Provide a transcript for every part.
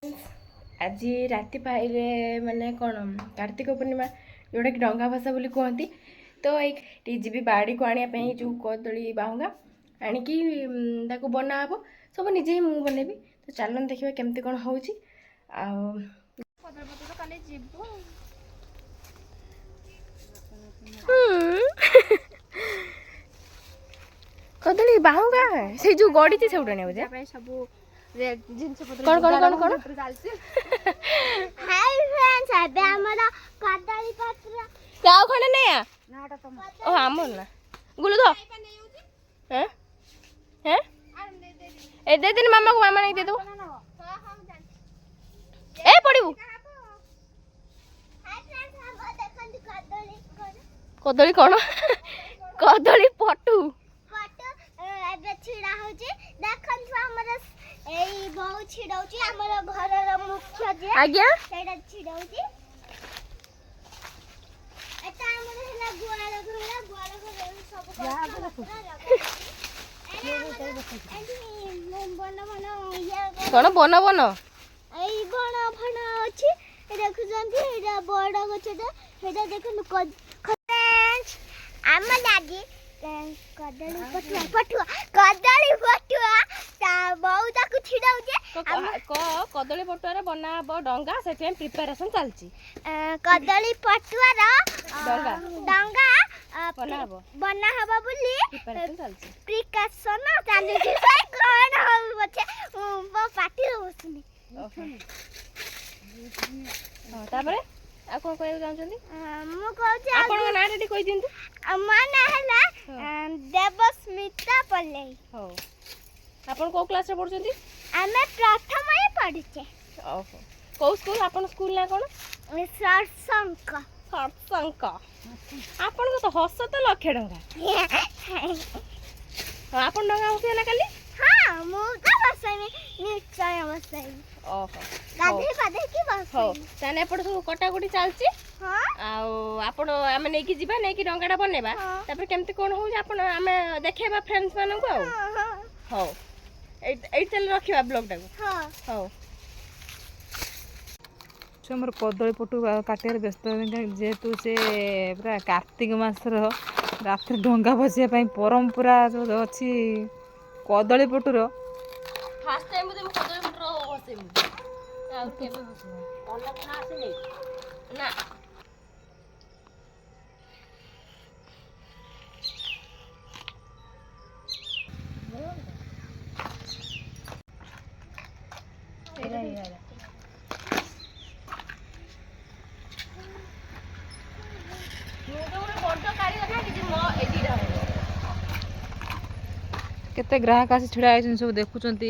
आज राति पाइले माने कौन कार्तिक पूर्णिमा जोटा कि डंगा भसा बोली कहती तो ये जी बाड़ी को आने जो कदली बाहुंगा आणिकी बना हे सब निजे ही मुझे बनैबी तो चलन देखिए केमती कौन हो कदली बाहुंगा से जो गड़ी थी सब सब कौन कौन कौन कौन हाय फ्रेंड्स अबे हमरा कदली पत्र क्या खणे नै आ ओ हमर ना गुलु दो हैं हैं ए दे दिन मामा को मामा नहीं दे दो ए पड़ीबू हाय फ्रेंड्स हम देखन कदली कदली कौन कदली पटू पटू एबे छिड़ा हो जे देखन हमरा एई बहु छिड़ौची हमर घर मुख्य जे आज्ञा सेडा छिड़ौची एता हमर हला गुआला घर सब कौन बन बन एई बण फण अछि देखुजंती एटा बड़ गछटा हेटा देखन फ्रेंड्स हम लागी कदली पटुआ ता बहुत को छिड़ाउ जे कदली पटुआ बना हे डंगा से प्रिपेरेशन चलची कदली पटुआ डंगा बना हबा बोली प्रिपेरेशन चलची प्रिकॉशन चलची से कोन हो बचे वो पार्टी होसनी तापरे आ कोन कहै जाउछंती मु कहू जे आपन ना रेडी कहि दिंतु माने हला देवस्मिता पल्ले हो आपन को क्लास रे पढुछंती हमें प्रथम ही पढुछे ओहो को स्कूल आपन स्कूल ना कोन सरसंक आपन को तो हस तो लखे डंगा आपन डंगा होसी ना काली हां मु का बसैनी निश्चय बसैनी ओहो गाधे पादे की बस हो ताने एपड सब कटाकुटी चलची हां आ आपण आमे नै की जीबा नै की डंगाडा बनेबा तापर केमती कोन हो जे आपण आमे देखेबा फ्रेंड्स मानन को हो एई चल रखिबा ब्लॉग टाको हां हो हमर कदली पटु काटियार व्यस्त जेहेतु से पूरा कार्तिक मास रात डंगा बसिया परंपरा जो अच्छी कदली पटुर फर्स्ट टाइम मुझे कदली पटुर बसे आ केबे बसबो अलग ना आसे नै ना केते ग्राहक आसी छिड़ा आइछन सब देखुचंती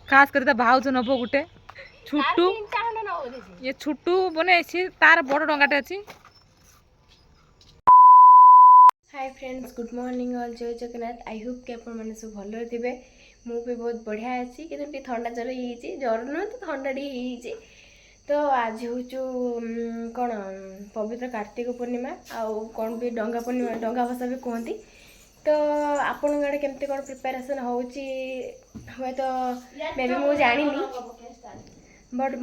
खास कर भाउज नब गुटे छुट्टू ये छुट्टू बने सी तार बड़ डंगाटे अछि hi friends good morning all जय जगन्नाथ आई होप कि आपण माने सब भलो थिबे मु भी बहुत बढ़िया अछि कि टी ठंडा जर ही जर न तो ठंडा डी ही तो आज हूँ कौन पवित्र कार्तिक पूर्णिमा आउ कौन भी डंगा पूर्णिमा डंगा भसा भी कहती तो आपण गाड़े केमती कौन प्रिपेरेसन होची हुए तो मे भी मुझे जानी बट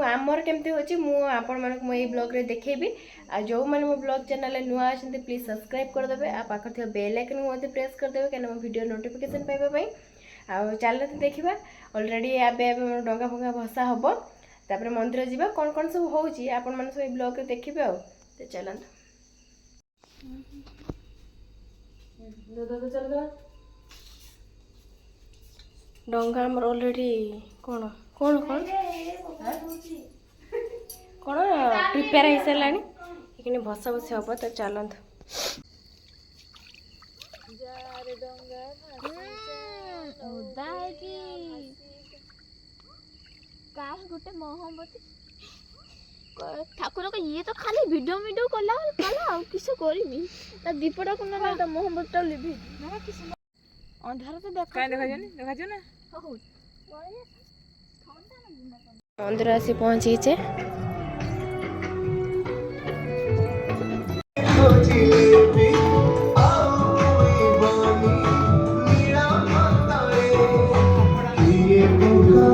आमर केमती होची मु आपण मानक मो ए ब्लॉग रे देखेबी आ जो माने मो ब्लॉग चैनल नुआ आछंती प्लीज सब्सक्राइब कर देबे आ पाखर थे बेल आइकन को प्रेस कर देबे केन मो वीडियो नोटिफिकेशन पाइबा पई आ चल देखिबा ऑलरेडी आबे डंगा फंगा भसा हबो तापर मंदिर जीवा कौन कौन सब होची आपण मन सब ब्लॉग रे देखिबे आ तो चलन दो चल गला डंगा हमर ऑलरेडी कौन कौन कौन कौन प्रिपेयर हो सारानी ये भसा भसी हम तो चलत गोटे मोहम्मती ठाकुर को ये तो खाली वीडियो कला किस करमी दीपटा को ना तो मोहम्मती लिभि अंधार तो देखा जो ना मंदिर आसी पहुंची छे ये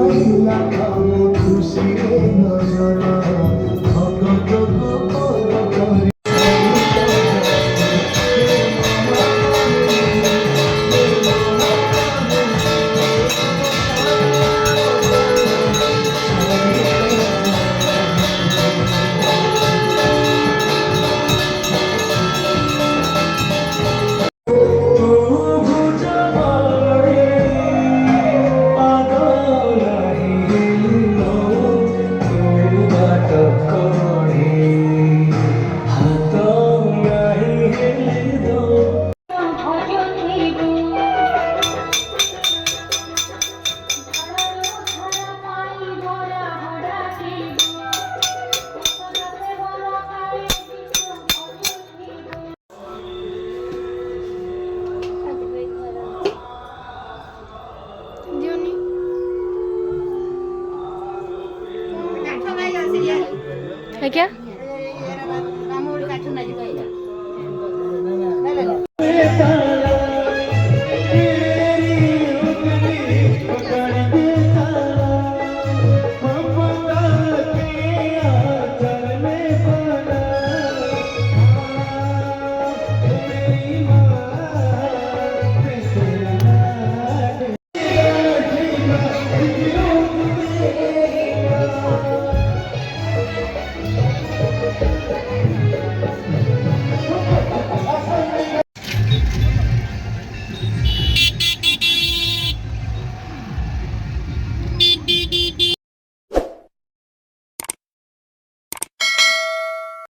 ଆଜ୍ଞା